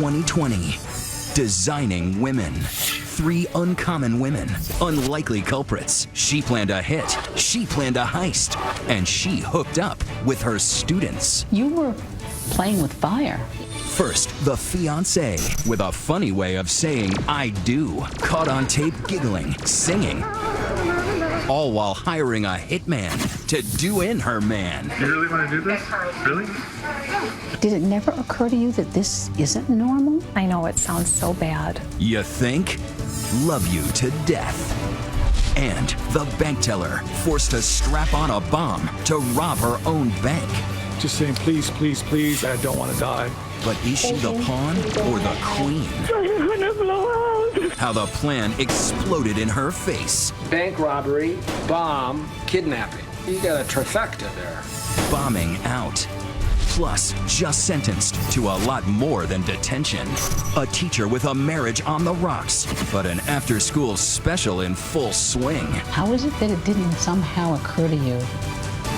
2020. Designing women. 3 uncommon women, unlikely culprits. She planned a hit, she planned a heist, and she hooked up with her students. You were playing with fire. First, the fiancé, with a funny way of saying I do, caught on tape giggling, singing, all while hiring a hitman to do in her man. You really want to do this? Really? Did it never occur to you that this isn't normal? I know it sounds so bad. You think? Love you to death. And the bank teller, forced to strap on a bomb to rob her own bank. Just saying, please, please, please, I don't want to die. But is she the pawn or the queen? I'm gonna blow out. How the plan exploded in her face. Bank robbery, bomb, kidnapping. You got a trifecta there. Bombing out. Plus, just sentenced to a lot more than detention. A teacher with a marriage on the rocks, but an after-school special in full swing. How is it that it didn't somehow occur to you?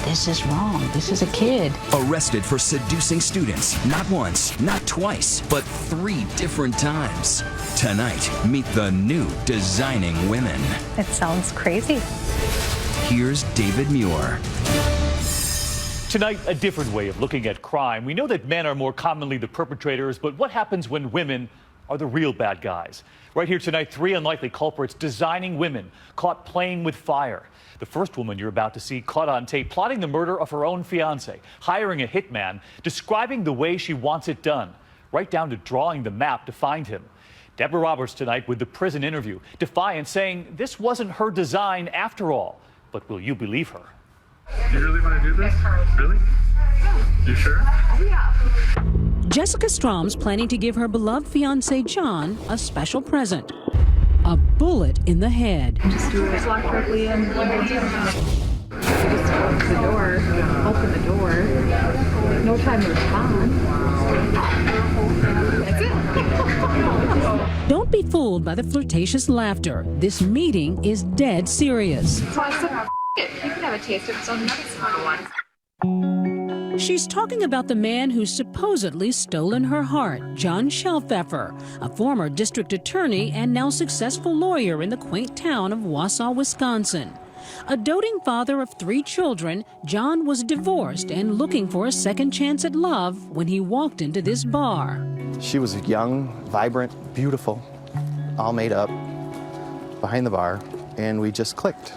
This is wrong. This is a kid. Arrested for seducing students, not once, not twice, but 3 different times. Tonight, meet the new Designing Women. It sounds crazy. Here's David Muir. Tonight, a different way of looking at crime. We know that men are more commonly the perpetrators, but what happens when women are the real bad guys? Right here tonight, 3 unlikely culprits designing women caught playing with fire. The first woman you're about to see caught on tape plotting the murder of her own fiancé, hiring a hitman, describing the way she wants it done, right down to drawing the map to find him. Deborah Roberts tonight with the prison interview, defiant, saying this wasn't her design after all. But will you believe her? You really want to do this? Really? You sure? Jessica Strom's planning to give her beloved fiancé John a special present. A bullet in the head. Just walk directly in. Just open the door. No time to respond. That's it. Don't be fooled by the flirtatious laughter. This meeting is dead serious. So I said, you can have a taste of some nuts one. She's talking about the man who's supposedly stolen her heart, John Shelfeffer, a former district attorney and now successful lawyer in the quaint town of Wausau, Wisconsin. A doting father of 3 children, John was divorced and looking for a second chance at love when he walked into this bar. She was young, vibrant, beautiful, all made up, behind the bar, and we just clicked.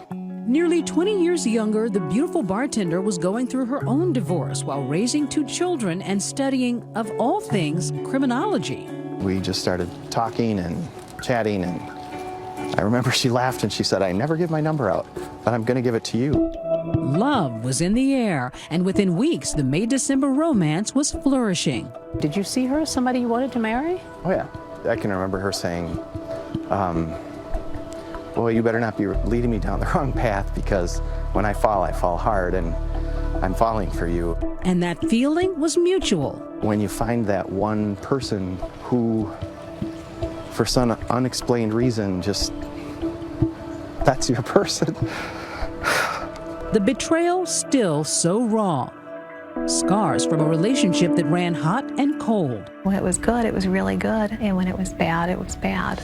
Nearly 20 years younger, the beautiful bartender was going through her own divorce while raising 2 children and studying, of all things, criminology. We just started talking and chatting, and I remember she laughed and she said, I never give my number out, but I'm going to give it to you. Love was in the air, and within weeks, the May-December romance was flourishing. Did you see her as somebody you wanted to marry? Oh, yeah. I can remember her saying, boy, you better not be leading me down the wrong path, because when I fall hard, and I'm falling for you. And that feeling was mutual. When you find that one person who, for some unexplained reason, that's your person. The betrayal still so raw. Scars from a relationship that ran hot and cold. When it was good, it was really good. And when it was bad, it was bad.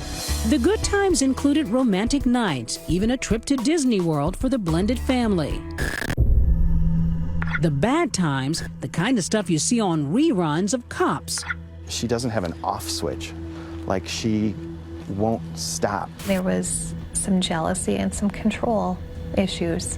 The good times included romantic nights, even a trip to Disney World for the blended family. The bad times, the kind of stuff you see on reruns of Cops. She doesn't have an off switch. Like, she won't stop. There was some jealousy and some control issues.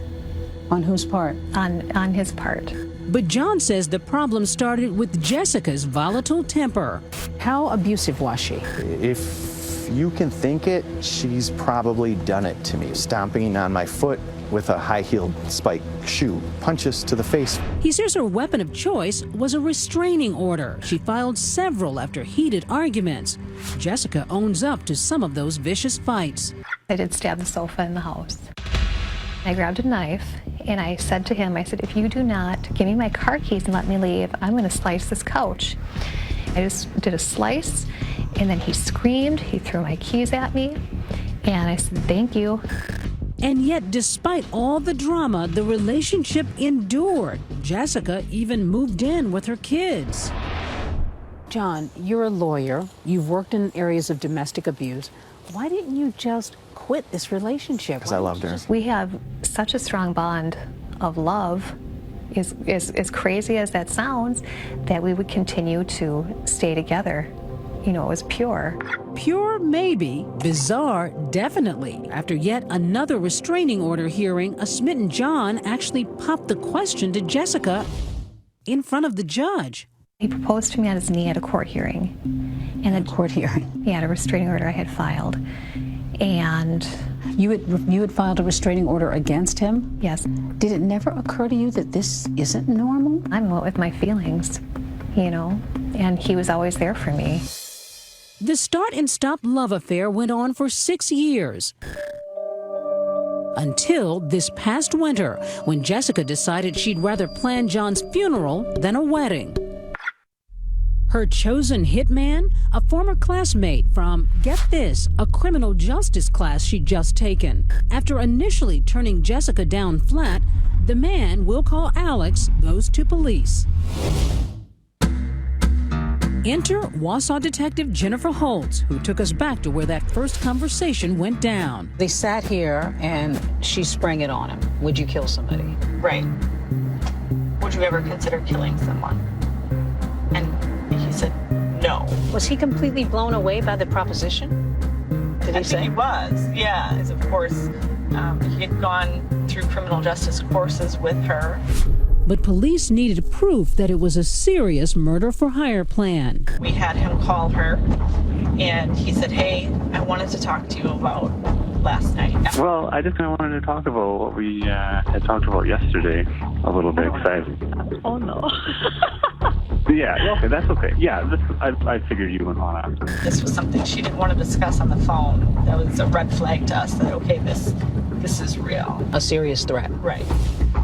On whose part? On his part. But John says the problem started with Jessica's volatile temper. How abusive was she? If you can think it, she's probably done it to me. Stomping on my foot with a high-heeled spike shoe, punches to the face. He says her weapon of choice was a restraining order. She filed several after heated arguments. Jessica owns up to some of those vicious fights. I did stab the sofa in the house. I grabbed a knife and I said to him, I said, if you do not give me my car keys and let me leave, I'm going to slice this couch. I just did a slice, and then he screamed, he threw my keys at me, and I said, thank you. And yet, despite all the drama, the relationship endured. Jessica even moved in with her kids. John, you're a lawyer. You've worked in areas of domestic abuse. Why didn't you just quit this relationship? Because I loved her. We have such a strong bond of love, as crazy as that sounds, that we would continue to stay together. You know, it was pure. Pure, maybe. Bizarre, definitely. After yet another restraining order hearing, a smitten John actually popped the question to Jessica in front of the judge. He proposed to me on his knee at a court hearing. And a court hearing? He had a restraining order I had filed. And you had filed a restraining order against him? Yes. Did it never occur to you that this isn't normal? I'm with my feelings, you know, and he was always there for me. The start and stop love affair went on for 6 years. Until this past winter, when Jessica decided she'd rather plan John's funeral than a wedding. Her chosen hitman, a former classmate from, get this, a criminal justice class she'd just taken. After initially turning Jessica down flat, the man we'll call Alex goes to police. Enter Wausau detective Jennifer Holtz, who took us back to where that first conversation went down. They sat here and she sprang it on him. Would you kill somebody? Right. Would you ever consider killing someone? And he said no. Was he completely blown away by the proposition? Did he say? I think he was, yeah. As of course, he had gone through criminal justice courses with her. But police needed proof that it was a serious murder-for-hire plan. We had him call her, and he said, hey, I wanted to talk to you about last night. Well, I just kind of wanted to talk about what we had talked about yesterday a little bit. Oh, no. Yeah, okay, that's okay. Yeah, I figured you wouldn't want to. This was something she didn't want to discuss on the phone. That was a red flag to us that, okay, this is real. A serious threat. Right.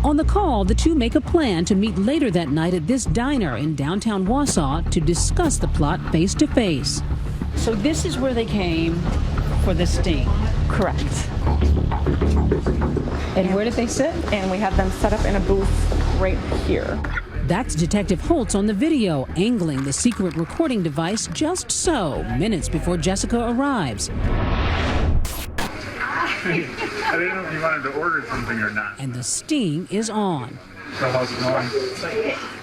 On the call, the two make a plan to meet later that night at this diner in downtown Wausau to discuss the plot face-to-face. So this is where they came for the sting? Correct. And where did they sit? And we had them set up in a booth right here. That's Detective Holtz on the video, angling the secret recording device just so, minutes before Jessica arrives. I didn't know if you wanted to order something or not. And the sting is on. So how's it going?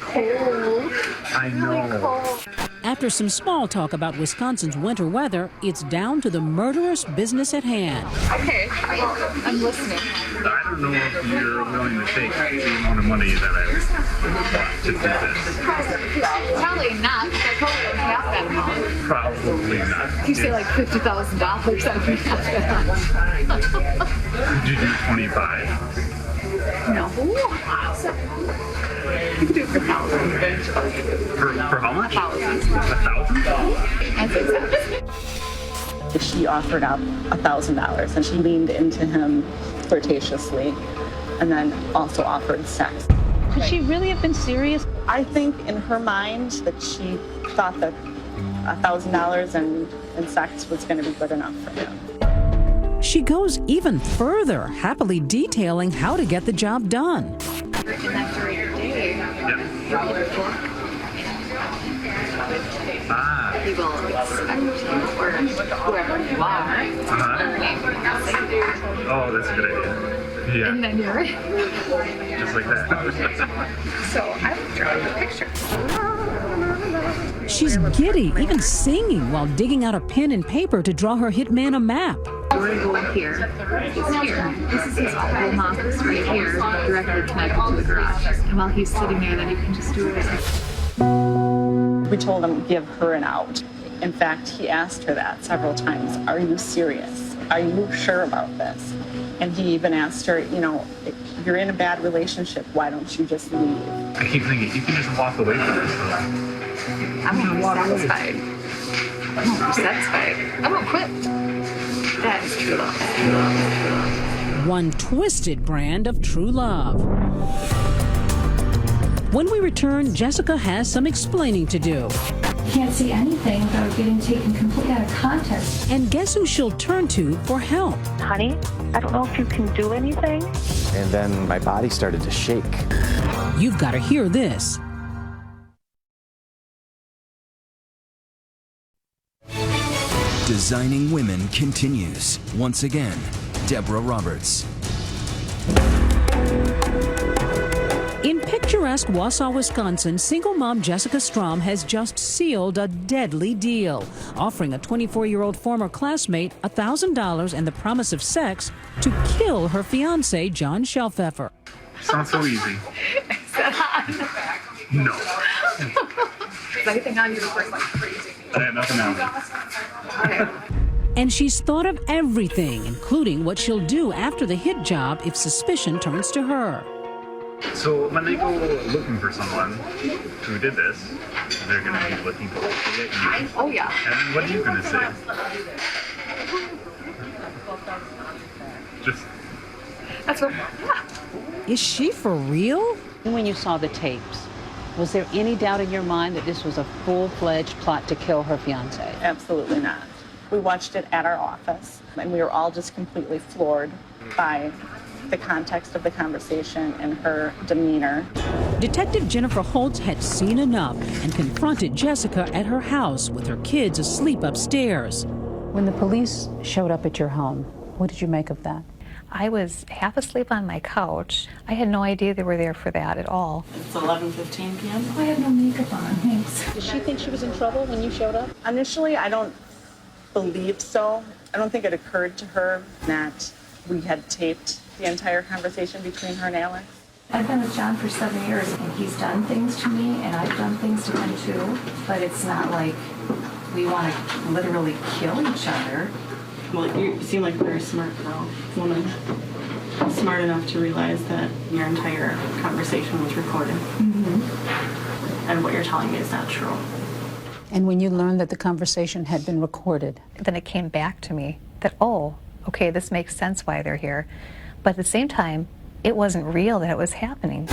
Cold. I know. After some small talk about Wisconsin's winter weather, it's down to the murderous business at hand. Okay, I'm listening. I don't know if you're willing to take the amount of money that I want to do this. Probably not, because I told you half that amount. Probably not. If you say like $50,000, that would be half that amount. Could you do 25? No. You could do it for 1,000. For how much? 1,000. 1,000? That's exactly. She offered up $1,000, and she leaned into him flirtatiously, and then also offered sex. Could she really have been serious? I think in her mind that she thought that $1,000 and sex was going to be good enough for him. She goes even further, happily detailing how to get the job done. And that's during your day. He will expect you, or whoever you are. Oh, that's a good idea. Yeah. And then you're right. Just like that. So I would draw you a picture. She's giddy, even singing while digging out a pen and paper to draw her hitman a map. We're going to go in here. It's here. This is his home office right here, directly connected to the garage. And while he's sitting there, then you can just do it. We told him, give her an out. In fact, he asked her that several times. Are you serious? Are you sure about this? And he even asked her, you know, if you're in a bad relationship, why don't you just leave? I keep thinking, you can just walk away from this. I'm going to be satisfied. I'm going to be satisfied. I won't quit. That is true love. One twisted brand of true love. When we return, Jessica has some explaining to do. Can't see anything without getting taken completely out of context. And guess who she'll turn to for help? Honey, I don't know if you can do anything. And then my body started to shake. You've got to hear this. Designing Women continues. Once again, Deborah Roberts. In picturesque Wausau, Wisconsin, single mom Jessica Strom has just sealed a deadly deal, offering a 24-year-old former classmate $1,000 and the promise of sex to kill her fiancé, John Shelfeffer. Sounds so easy. Is that on? No. Is anything on you before like crazy? I had nothing on me. And she's thought of everything, including what she'll do after the hit job if suspicion turns to her. So when they go looking for someone who did this, they're going to be looking closely at you. Oh, yeah. And what are you going to say? Just... That's what, yeah. Is she for real? When you saw the tapes, was there any doubt in your mind that this was a full-fledged plot to kill her fiancé? Absolutely not. We watched it at our office, and we were all just completely floored by the context of the conversation and her demeanor. Detective Jennifer Holtz had seen enough and confronted Jessica at her house with her kids asleep upstairs. When the police showed up at your home, what did you make of that? I was half asleep on my couch. I had no idea they were there for that at all. It's 11:15 p.m. I had no makeup on, thanks. Did she think she was in trouble when you showed up? Initially, I don't believe so. I don't think it occurred to her that we had taped the entire conversation between her and Alex. I've been with John for 7 years, and he's done things to me, and I've done things to him too, but it's not like we want to literally kill each other. Well, you seem like a very smart girl, woman. Smart enough to realize that your entire conversation was recorded. Mm-hmm. And what you're telling me is not true. And when you learned that the conversation had been recorded? Then it came back to me that, oh, okay, this makes sense why they're here. But at the same time, it wasn't real that it was happening.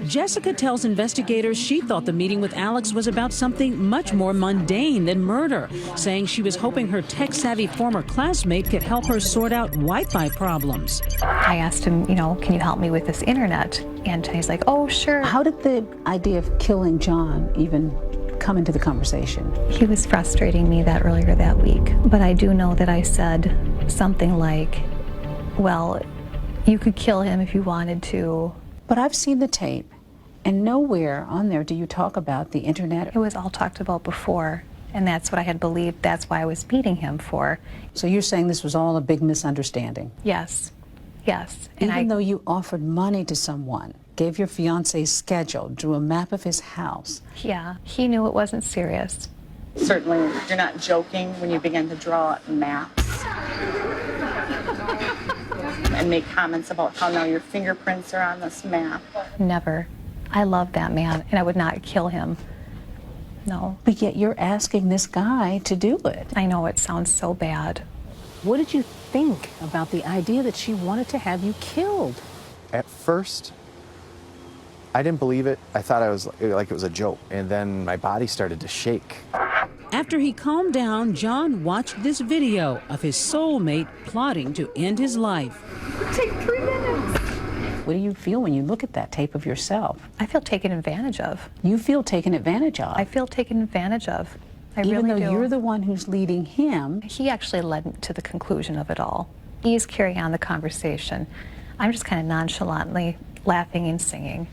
Jessica tells investigators she thought the meeting with Alex was about something much more mundane than murder, saying she was hoping her tech-savvy former classmate could help her sort out Wi-Fi problems. I asked him, you know, can you help me with this internet? And he's like, oh, sure. How did the idea of killing John even come into the conversation? He was frustrating me that earlier that week. But I do know that I said something like, well, you could kill him if you wanted to. But I've seen the tape, and nowhere on there do you talk about the internet. It was all talked about before, and that's what I had believed. That's why I was beating him for. So you're saying this was all a big misunderstanding? Yes, yes. Even though you offered money to someone, gave your fiance's schedule, drew a map of his house. Yeah, he knew it wasn't serious. Certainly, you're not joking when you begin to draw maps and make comments about how now your fingerprints are on this map. Never. I love that man, and I would not kill him. No. But yet you're asking this guy to do it. I know it sounds so bad. What did you think about the idea that she wanted to have you killed? At first, I didn't believe it. I thought it was a joke. And then my body started to shake. After he calmed down, John watched this video of his soulmate plotting to end his life. Take 3 minutes. What do you feel when you look at that tape of yourself? I feel taken advantage of. You feel taken advantage of? I feel taken advantage of. I Even really though do. you're the one who's leading him. He actually led to the conclusion of it all. He's carrying on the conversation. I'm just kind of nonchalantly laughing and singing.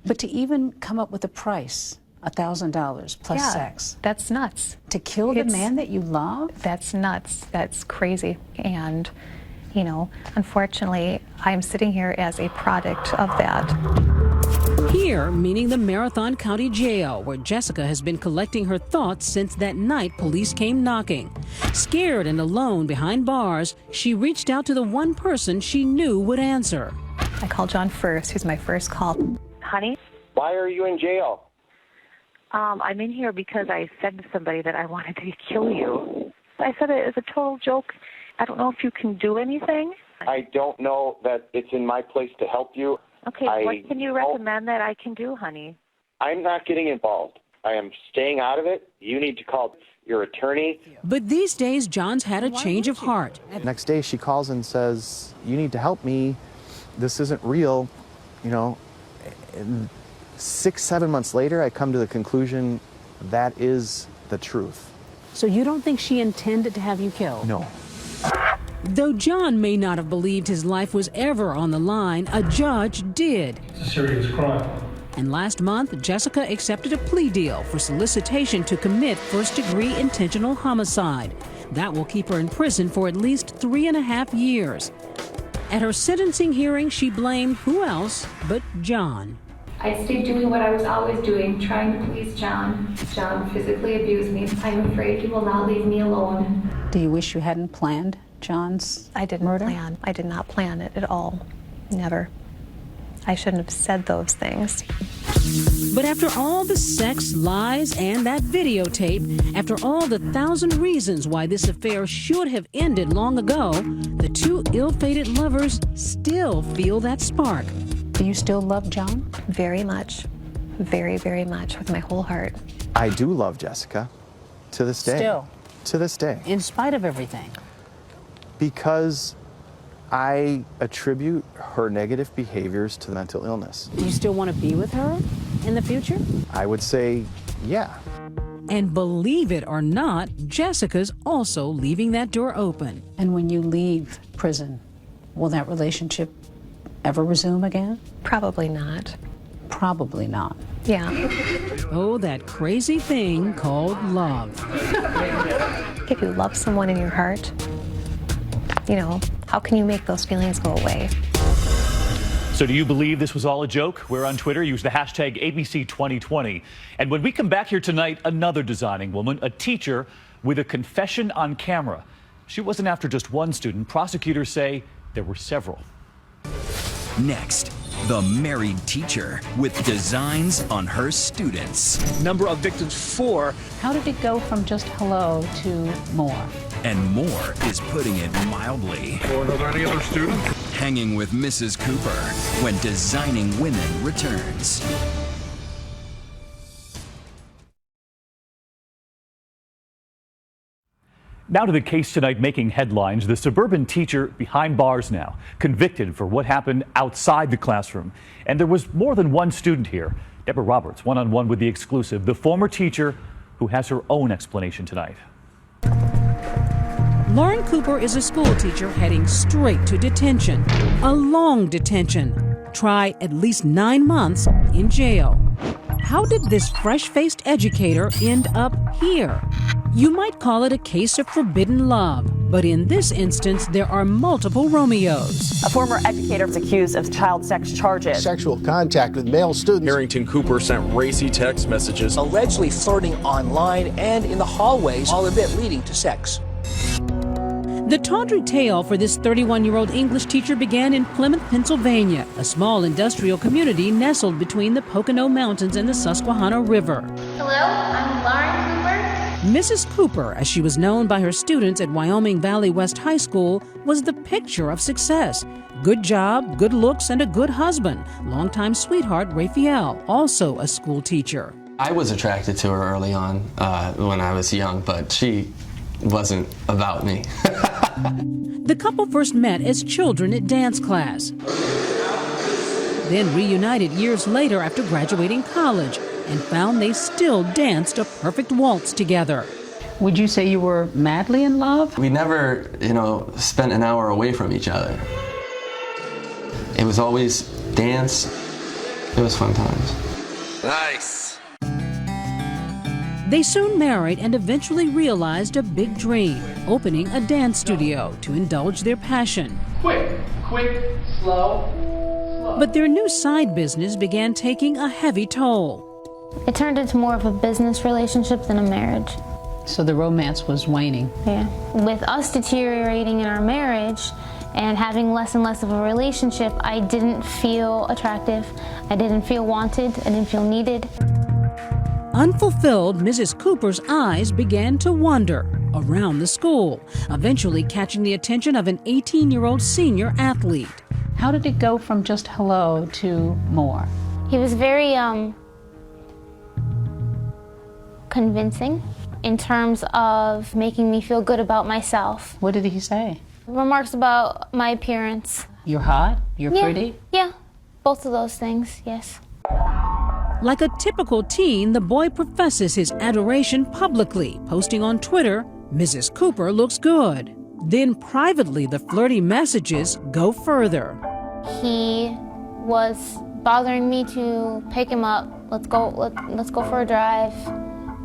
But to even come up with a price, $1,000 plus sex. That's nuts. To kill the man that you love? That's nuts. That's crazy. And, you know, unfortunately, I'm sitting here as a product of that. Here, meaning the Marathon County Jail, where Jessica has been collecting her thoughts since that night police came knocking. Scared and alone behind bars, she reached out to the one person she knew would answer. I called John first, who's my first call. Honey? Why are you in jail? I'm in here because I said to somebody that I wanted to kill you. I said it as a total joke. I don't know if you can do anything. I don't know that it's in my place to help you. Okay, what can you recommend that I can do, honey? I'm not getting involved. I am staying out of it. You need to call your attorney. But these days, John's had a change of heart. Next day, she calls and says, you need to help me. This isn't real. You know, and 6-7 months later, I come to the conclusion that is the truth. So you don't think she intended to have you killed? No. Though John may not have believed his life was ever on the line, a judge did. It's a serious crime. And last month, Jessica accepted a plea deal for solicitation to commit first-degree intentional homicide. That will keep her in prison for at least 3.5 years. At her sentencing hearing, she blamed who else but John. I stayed doing what I was always doing, trying to please John. John physically abused me. I'm afraid he will not leave me alone. Do you wish you hadn't planned John's I didn't murder? plan. I did not plan it at all. Never. I shouldn't have said those things. But after all the sex, lies, and that videotape, after all the 1,000 reasons why this affair should have ended long ago, the two ill-fated lovers still feel that spark. Do you still love John? Very much. Very, very much, with my whole heart. I do love Jessica to this day. Still? To this day. In spite of everything? Because I attribute her negative behaviors to mental illness. Do you still want to be with her in the future? I would say, yeah. And believe it or not, Jessica's also leaving that door open. And when you leave prison, will that relationship ever resume again? Probably not. Probably not. Yeah. Oh, that crazy thing called love. If you love someone in your heart, you know, how can you make those feelings go away? So do you believe this was all a joke? We're on Twitter. Use the hashtag ABC2020. And when we come back here tonight, another designing woman, a teacher with a confession on camera. She wasn't after just one student. Prosecutors say there were several. Next, the married teacher with designs on her students. Number of victims, 4. How did it go from just hello to more? And more is putting it mildly. Or are there any other students? Hanging with Mrs. Cooper when Designing Women returns. Now to the case tonight making headlines. The suburban teacher behind bars now, convicted for what happened outside the classroom. And there was more than one student here. Deborah Roberts, one-on-one with The Exclusive, the former teacher who has her own explanation tonight. Lauren Cooper is a school teacher heading straight to detention. A long detention. Try at least 9 months in jail. How did this fresh-faced educator end up here? You might call it a case of forbidden love, but in this instance, there are multiple Romeos. A former educator is accused of child sex charges. Sexual contact with male students. Harrington Cooper sent racy text messages. Allegedly flirting online and in the hallways, all of it leading to sex. The tawdry tale for this 31-year-old English teacher began in Plymouth, Pennsylvania, a small industrial community nestled between the Pocono Mountains and the Susquehanna River. Hello, I'm Lauren Cooper. Mrs. Cooper, as she was known by her students at Wyoming Valley West High School, was the picture of success. Good job, good looks, and a good husband. Longtime sweetheart Raphael, also a school teacher. I was attracted to her early on when I was young, but she wasn't about me. The couple first met as children at dance class, then reunited years later after graduating college, and found they still danced a perfect waltz together. Would you say you were madly in love? We never, spent an hour away from each other. It was always dance. It was fun times. Nice. They soon married and eventually realized a big dream, opening a dance studio to indulge their passion. Quick, slow. But their new side business began taking a heavy toll. It turned into more of a business relationship than a marriage. So the romance was waning. Yeah. With us deteriorating in our marriage and having less and less of a relationship, I didn't feel attractive. I didn't feel wanted. I didn't feel needed. Unfulfilled, Mrs. Cooper's eyes began to wander around the school, eventually catching the attention of an 18-year-old senior athlete. How did it go from just hello to more? He was very convincing in terms of making me feel good about myself. What did he say? Remarks about my appearance. You're hot? You're pretty? Yeah, both of those things, yes. Like a typical teen, the boy professes his adoration publicly, posting on Twitter, "Mrs. Cooper looks good." Then privately, the flirty messages go further. He was bothering me to pick him up. Let's go for a drive,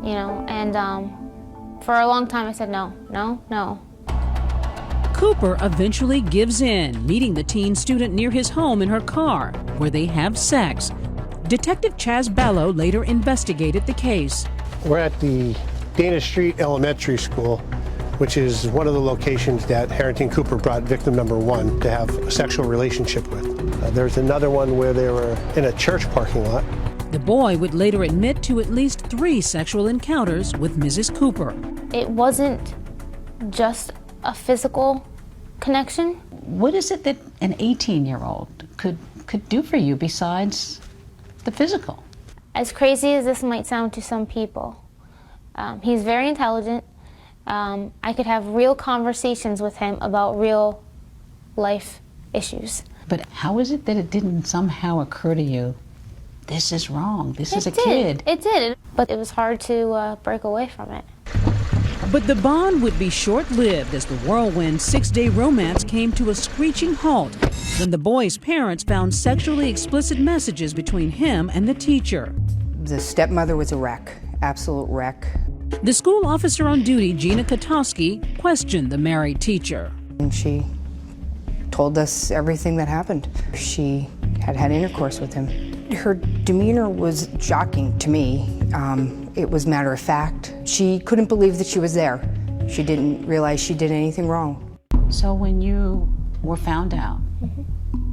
you know, and for a long time I said no. Cooper eventually gives in, meeting the teen student near his home in her car, where they have sex. Detective Chaz Ballo later investigated the case. We're at the Dana Street Elementary School, which is one of the locations that Harrington Cooper brought victim number 1 to have a sexual relationship with. There's another one where they were in a church parking lot. The boy would later admit to at least 3 sexual encounters with Mrs. Cooper. It wasn't just a physical connection. What is it that an 18-year-old could do for you besides the physical? As crazy as this might sound to some people, he's very intelligent. I could have real conversations with him about real life issues. But how is it that it didn't somehow occur to you, this is wrong, this is a kid? It did, but it was hard to break away from it. But the bond would be short-lived as the whirlwind 6-day romance came to a screeching halt when the boy's parents found sexually explicit messages between him and the teacher. The stepmother was a wreck, absolute wreck. The school officer on duty, Gina Katowski, questioned the married teacher. And she told us everything that happened. She had had intercourse with him. Her demeanor was shocking to me. It was matter of fact. She couldn't believe that she was there. She didn't realize she did anything wrong. So when you were found out,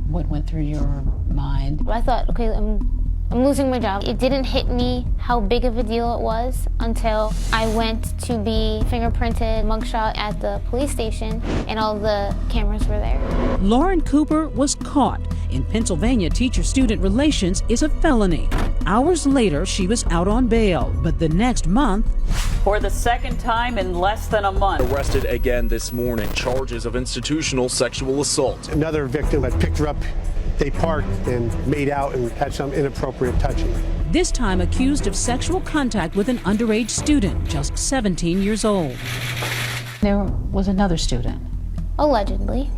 what went through your mind? I thought, okay, I'm losing my job. It didn't hit me how big of a deal it was until I went to be fingerprinted mugshot at the police station and all the cameras were there. Lauren Cooper was caught. In Pennsylvania, teacher-student relations is a felony. Hours later, she was out on bail, but the next month... For the second time in less than a month. Arrested again this morning, charges of institutional sexual assault. Another victim had picked her up. They parked and made out and had some inappropriate touching. This time accused of sexual contact with an underage student, just 17 years old. There was another student. Allegedly.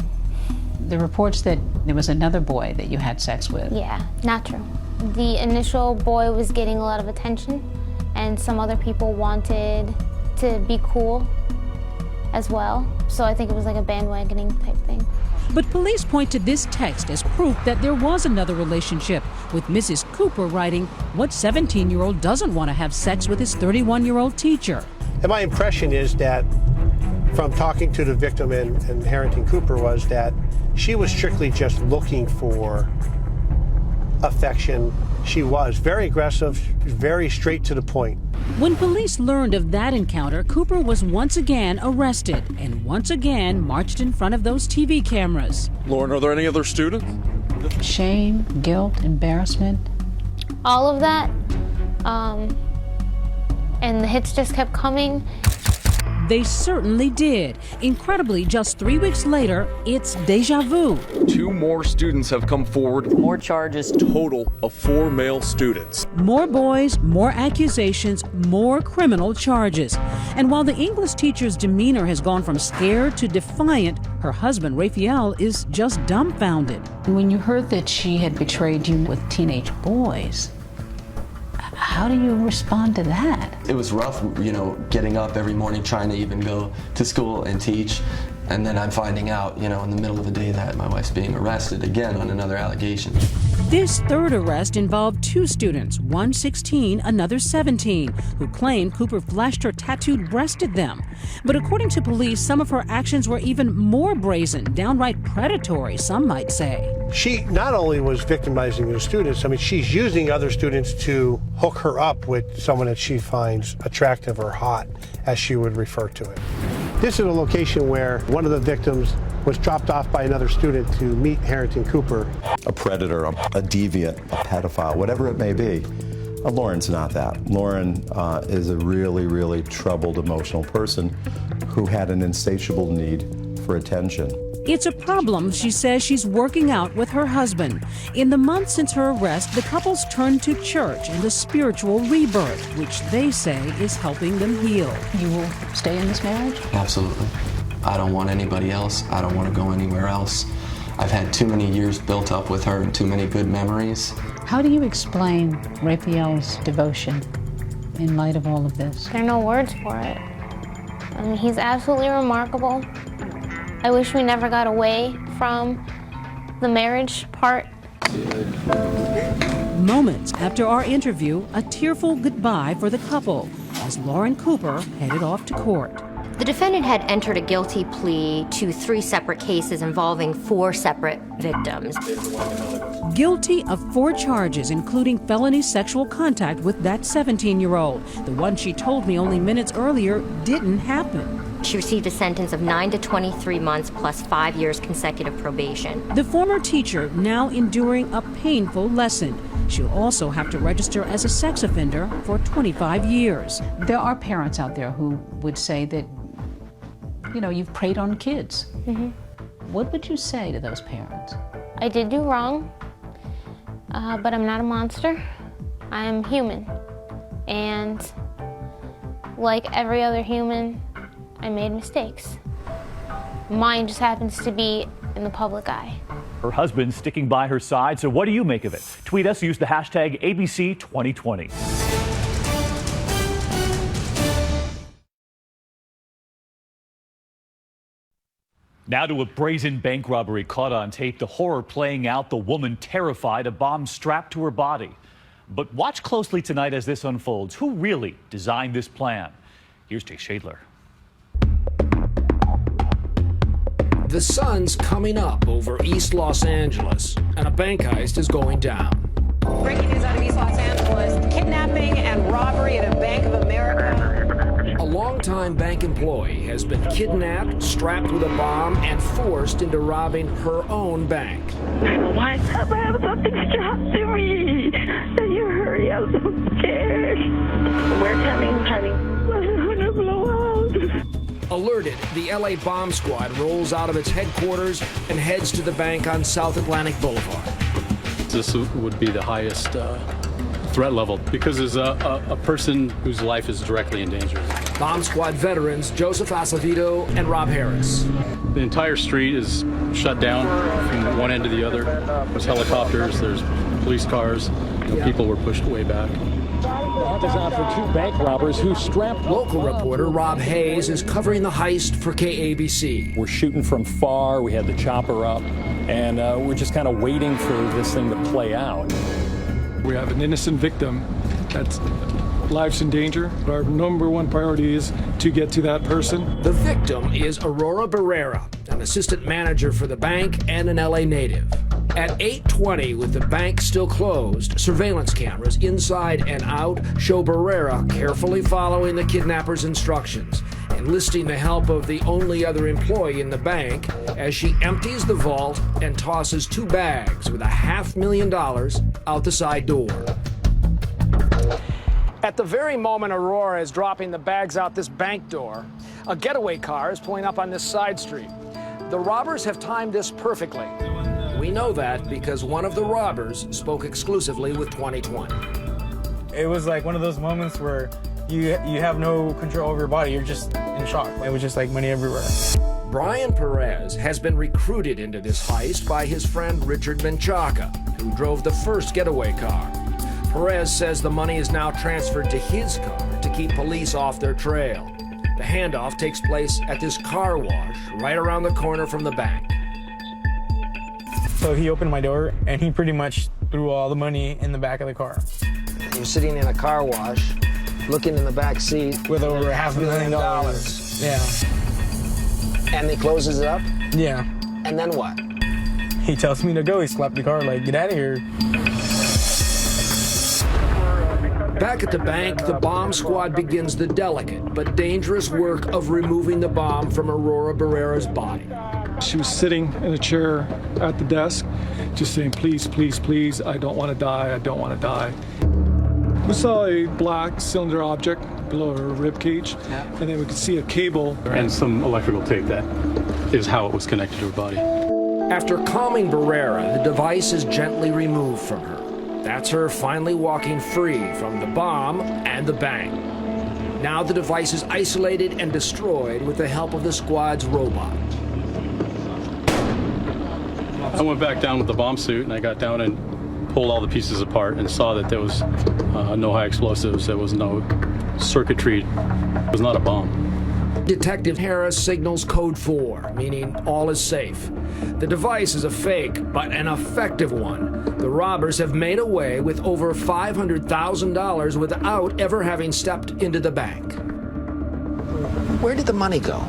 The reports that there was another boy that you had sex with. Yeah, not true. The initial boy was getting a lot of attention, and some other people wanted to be cool as well. So I think it was like a bandwagoning type thing. But police point to this text as proof that there was another relationship, with Mrs. Cooper writing, what 17-year-old doesn't want to have sex with his 31-year-old teacher? And my impression is that, from talking to the victim and Harrington Cooper, was that she was strictly just looking for affection. She was very aggressive, very straight to the point. When police learned of that encounter, Cooper was once again arrested and once again marched in front of those TV cameras. Lauren, are there any other students? Shame, guilt, embarrassment? All of that. And the hits just kept coming. They certainly did. Incredibly, just 3 weeks later, it's deja vu. 2 more students have come forward. More charges. Total of 4 male students. More boys, more accusations, more criminal charges. And while the English teacher's demeanor has gone from scared to defiant, her husband, Raphael, is just dumbfounded. When you heard that she had betrayed you with teenage boys, how do you respond to that? It was rough, you know, getting up every morning trying to even go to school and teach. And then I'm finding out, you know, in the middle of the day that my wife's being arrested again on another allegation. This third arrest involved 2 students, one 16, another 17, who claimed Cooper flashed her tattooed breast at them. But according to police, some of her actions were even more brazen, downright predatory, some might say. She not only was victimizing the students, I mean, she's using other students to hook her up with someone that she finds attractive or hot, as she would refer to it. This is a location where one of the victims was dropped off by another student to meet Harrington Cooper. A predator, a deviant, a pedophile, whatever it may be. Lauren's not that. Lauren is a really, really troubled, emotional person who had an insatiable need for attention. It's a problem she says she's working out with her husband. In the months since her arrest, the couple's turned to church and a spiritual rebirth, which they say is helping them heal. You will stay in this marriage? Absolutely. I don't want anybody else. I don't want to go anywhere else. I've had too many years built up with her and too many good memories. How do you explain Raphael's devotion in light of all of this? There are no words for it. I mean, he's absolutely remarkable. I wish we never got away from the marriage part. Moments after our interview, a tearful goodbye for the couple as Lauren Cooper headed off to court. The defendant had entered a guilty plea to 3 separate cases involving 4 separate victims. Guilty of 4 charges, including felony sexual contact with that 17-year-old. The one she told me only minutes earlier didn't happen. She received a sentence of 9 to 23 months plus 5 years consecutive probation. The former teacher now enduring a painful lesson. She'll also have to register as a sex offender for 25 years. There are parents out there who would say that, you know, you've preyed on kids. Mm-hmm. What would you say to those parents? I did do wrong, but I'm not a monster. I'm human. And like every other human, I made mistakes. Mine just happens to be in the public eye. Her husband sticking by her side. So what do you make of it? Tweet us, use the hashtag ABC2020. Now to a brazen bank robbery caught on tape. The horror playing out, the woman terrified, a bomb strapped to her body. But watch closely tonight as this unfolds. Who really designed this plan? Here's Jay Shadler. The sun's coming up over East Los Angeles, and a bank heist is going down. Breaking news out of East Los Angeles, kidnapping and robbery at a Bank of America. A longtime bank employee has been kidnapped, strapped with a bomb, and forced into robbing her own bank. Why can't I have something strapped to me? Can you hurry? I'm so scared. We're coming, honey. I'm gonna blow out. Alerted, the LA bomb squad rolls out of its headquarters and heads to the bank on South Atlantic Boulevard. This would be the highest threat level because there's a person whose life is directly in danger. Bomb squad veterans Joseph Acevedo and Rob Harris. The entire street is shut down from one end to the other. There's helicopters, there's police cars. People were pushed way back. Hunt is on for 2 bank robbers who strapped. Local reporter Rob Hayes is covering the heist for KABC. We're shooting from far. We had the chopper up, and we're just kind of waiting for this thing to play out. We have an innocent victim that's life's in danger. Our number 1 priority is to get to that person. The victim is Aurora Barrera, an assistant manager for the bank and an LA native. At 8:20, with the bank still closed, surveillance cameras inside and out show Barrera carefully following the kidnapper's instructions, enlisting the help of the only other employee in the bank as she empties the vault and tosses 2 bags with $500,000 out the side door. At the very moment Aurora is dropping the bags out this bank door, a getaway car is pulling up on this side street. The robbers have timed this perfectly. We know that because one of the robbers spoke exclusively with 2020. It was like one of those moments where you have no control over your body. You're just in shock. It was just like money everywhere. Brian Perez has been recruited into this heist by his friend Richard Menchaca, who drove the first getaway car. Perez says the money is now transferred to his car to keep police off their trail. The handoff takes place at this car wash right around the corner from the bank. So he opened my door and he pretty much threw all the money in the back of the car. You're sitting in a car wash, looking in the back seat. With over $500,000. Yeah. And he closes it up? Yeah. And then what? He tells me to go. He slapped the car like, get out of here. Back at the bank, the bomb squad begins the delicate but dangerous work of removing the bomb from Aurora Barrera's body. She was sitting in a chair at the desk, just saying, please, please, please, I don't want to die, I don't want to die. We saw a black cylinder object below her rib cage, and then we could see a cable. And some electrical tape. That is how it was connected to her body. After calming Barrera, the device is gently removed from her. That's her finally walking free from the bomb and the bank. Now the device is isolated and destroyed with the help of the squad's robot. I went back down with the bomb suit, and I got down and pulled all the pieces apart and saw that there was no high explosives, there was no circuitry, it was not a bomb. Detective Harris signals code 4, meaning all is safe. The device is a fake, but an effective one. The robbers have made away with over $500,000 without ever having stepped into the bank. Where did the money go?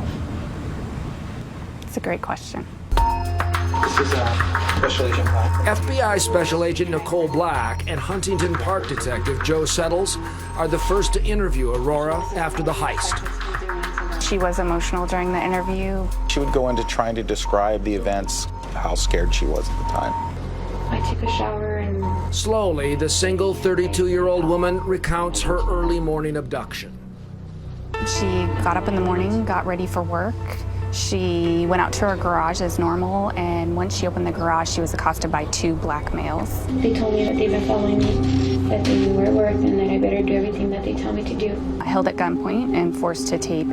It's a great question. This is Special Agent Black. FBI Special Agent Nicole Black and Huntington Park Detective Joe Settles are the first to interview Aurora after the heist. She was emotional during the interview. She would go into trying to describe the events, how scared she was at the time. I took a shower and... Slowly, the single 32-year-old woman recounts her early morning abduction. She got up in the morning, got ready for work. She went out to her garage as normal, and once she opened the garage, she was accosted by 2 black males. They told me that they've been following me, that they knew where I worked, and that I better do everything that they tell me to do. Held at gunpoint and forced to tape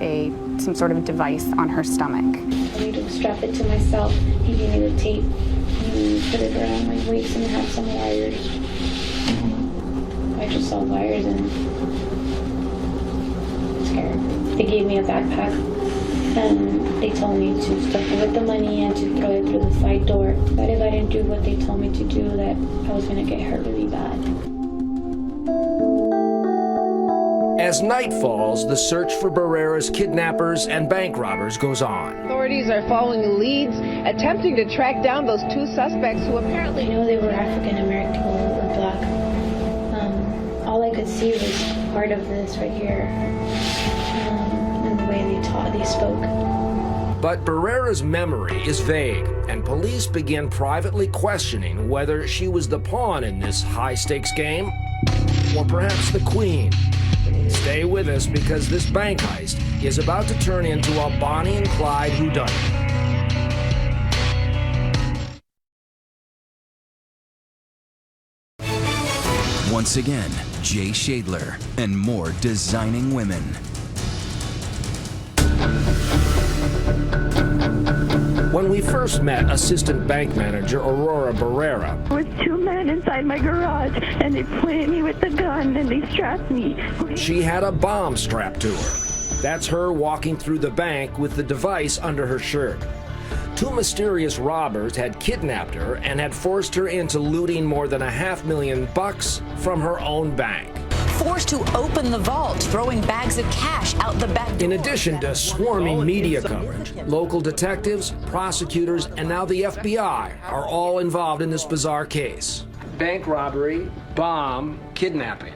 some sort of device on her stomach. I need to strap it to myself. He gave me the tape. He put it around my waist and had some wires. I just saw wires and I'm scared. They gave me a backpack. And they told me to stuff it with the money and to throw it through the side door. That if I didn't do what they told me to do, that I was going to get hurt really bad. As night falls, the search for Barrera's kidnappers and bank robbers goes on. Authorities are following leads, attempting to track down those 2 suspects who apparently... I know they were African American or black. All I could see was part of this right here. And the way they spoke. But Barrera's memory is vague, and police begin privately questioning whether she was the pawn in this high-stakes game, or perhaps the queen. Stay with us, because this bank heist is about to turn into a Bonnie and Clyde whodunit. Once again, Jay Shadler and more designing women. When we first met Assistant Bank Manager Aurora Barrera, There was 2 men inside my garage, and they pointed me with the gun, and they strapped me. she had a bomb strapped to her. That's her walking through the bank with the device under her shirt. 2 mysterious robbers had kidnapped her and had forced her into looting more than $500,000 from her own bank. Forced to open the vault, throwing bags of cash out the back door. In addition to swarming media coverage, local detectives, prosecutors, and now the FBI are all involved in this bizarre case. Bank robbery, bomb, kidnapping.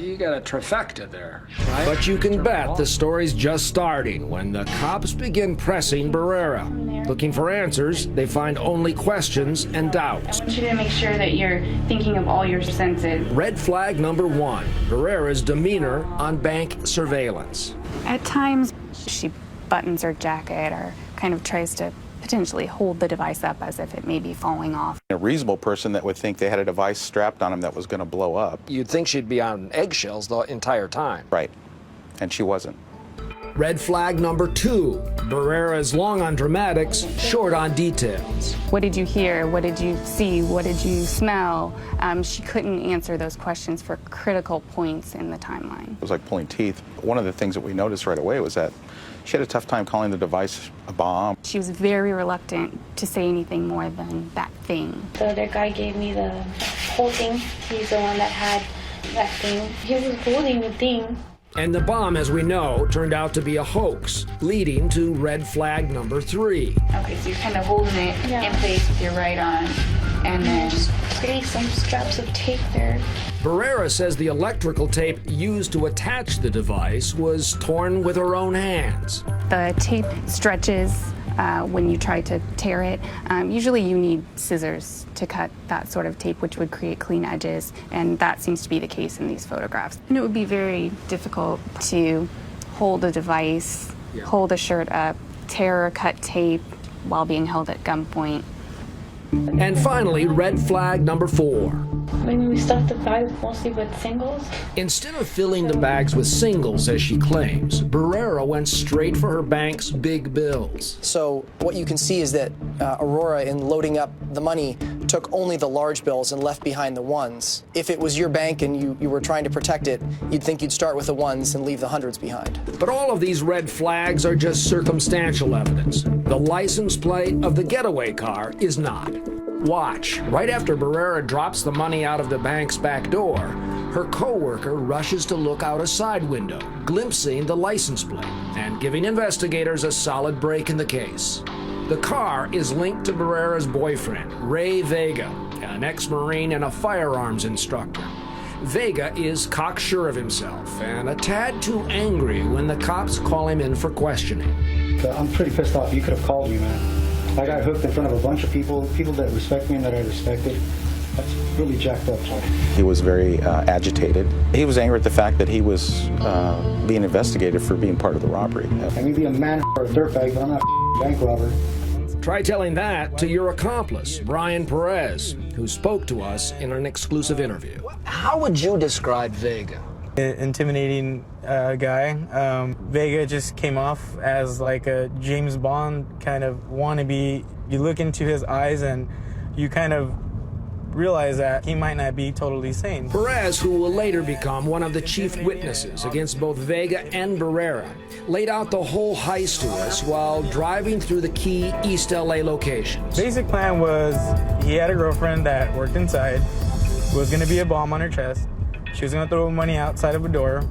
You got a trifecta there, right? But you can bet the story's just starting when the cops begin pressing Barrera. Looking for answers, they find only questions and doubts. I want you to make sure that you're thinking of all your senses. Red flag number 1, Barrera's demeanor on bank surveillance. At times, she buttons her jacket or kind of tries to potentially hold the device up as if it may be falling off. A reasonable person that would think they had a device strapped on them that was going to blow up. You'd think she'd be on eggshells the entire time. Right. And she wasn't. Red flag number 2, Barrera is long on dramatics, short on details. What did you hear? What did you see? What did you smell? She couldn't answer those questions for critical points in the timeline. It was like pulling teeth. One of the things that we noticed right away was that she had a tough time calling the device a bomb. She was very reluctant to say anything more than that thing. The other guy gave me the whole thing. He's the one that had that thing. He was holding the thing. And the bomb, as we know, turned out to be a hoax, leading to red flag number 3. Okay, so you're kind of holding it in place with your right arm, and then just getting some straps of tape there. Barrera says the electrical tape used to attach the device was torn with her own hands. the tape stretches when you try to tear it. Usually you need scissors to cut that sort of tape, which would create clean edges, and that seems to be the case in these photographs. And it would be very difficult to hold a device, hold a shirt up, tear or cut tape while being held at gunpoint. And finally, red flag number 4. When we stuffed the bag mostly with singles. Instead of filling the bags with singles, as she claims, Barrera went straight for her bank's big bills. So what you can see is that Aurora, in loading up the money, took only the large bills and left behind the ones. If it was your bank and you were trying to protect it, you'd think you'd start with the ones and leave the hundreds behind. But all of these red flags are just circumstantial evidence. The license plate of the getaway car is not. Watch. Right after Barrera drops the money out of the bank's back door, her co-worker rushes to look out a side window, glimpsing the license plate and giving investigators a solid break in the case. The car is linked to Barrera's boyfriend, Ray Vega, an ex-Marine and a firearms instructor. Vega is cocksure of himself and a tad too angry when the cops call him in for questioning. I'm pretty pissed off. You could have called me, man. I got hooked in front of a bunch of people that respect me and that I respected. That's really jacked up. He was very agitated. He was angry at the fact that he was being investigated for being part of the robbery. I may be a man or a dirtbag, but I'm not a bank robber. Try telling that to your accomplice, Brian Perez, who spoke to us in an exclusive interview. How would you describe Vega? Intimidating guy. Vega just came off as like a James Bond kind of wannabe. You look into his eyes and you kind of realize that he might not be totally sane. Perez, who will later become one of the chief witnesses against both Vega and Barrera, laid out the whole heist to us while driving through the key East LA locations. Basic plan was he had a girlfriend that worked inside, was going to be a bomb on her chest. She was going to throw money outside of a door.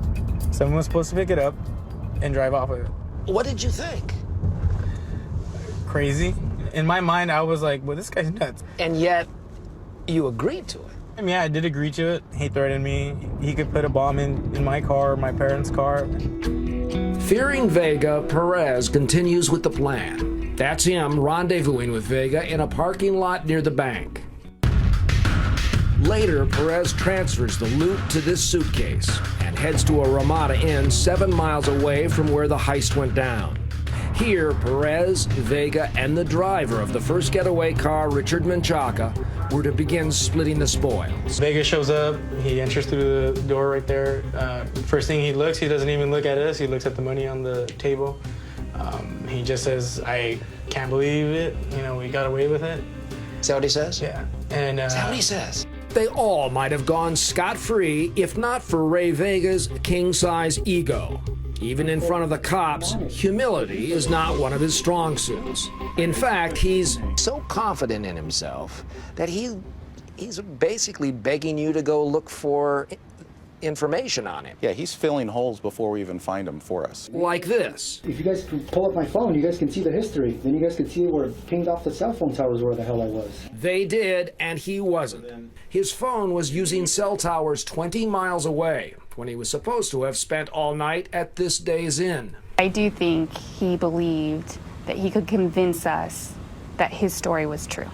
Someone was supposed to pick it up and drive off of it. What did you think? Crazy. In my mind, I was like, well, this guy's nuts. And yet, you agreed to it. I mean, yeah, I did agree to it. He threatened me. He could put a bomb in my car, my parents' car. Fearing Vega, Perez continues with the plan. That's him rendezvousing with Vega in a parking lot near the bank. Later, Perez transfers the loot to this suitcase and heads to a Ramada Inn 7 miles away from where the heist went down. Here, Perez, Vega, and the driver of the first getaway car, Richard Menchaca, were to begin splitting the spoils. Vega shows up. He enters through the door right there. First thing he looks, he doesn't even look at us. He looks at the money on the table. He just says, I can't believe it. You know, we got away with it. Is that what he says? Yeah. And, is that what he says? They all might have gone scot-free if not for Ray Vega's king-size ego. Even in front of the cops, humility is not one of his strong suits. In fact, he's so confident in himself that he's basically begging you to go look for information on him. Yeah, he's filling holes before we even find them for us. Like this. If you guys can pull up my phone, you guys can see the history. Then you guys can see where it pinged off the cell phone towers where the hell I was. They did, and he wasn't. His phone was using cell towers 20 miles away when he was supposed to have spent all night at this day's inn. I do think he believed that he could convince us that his story was true.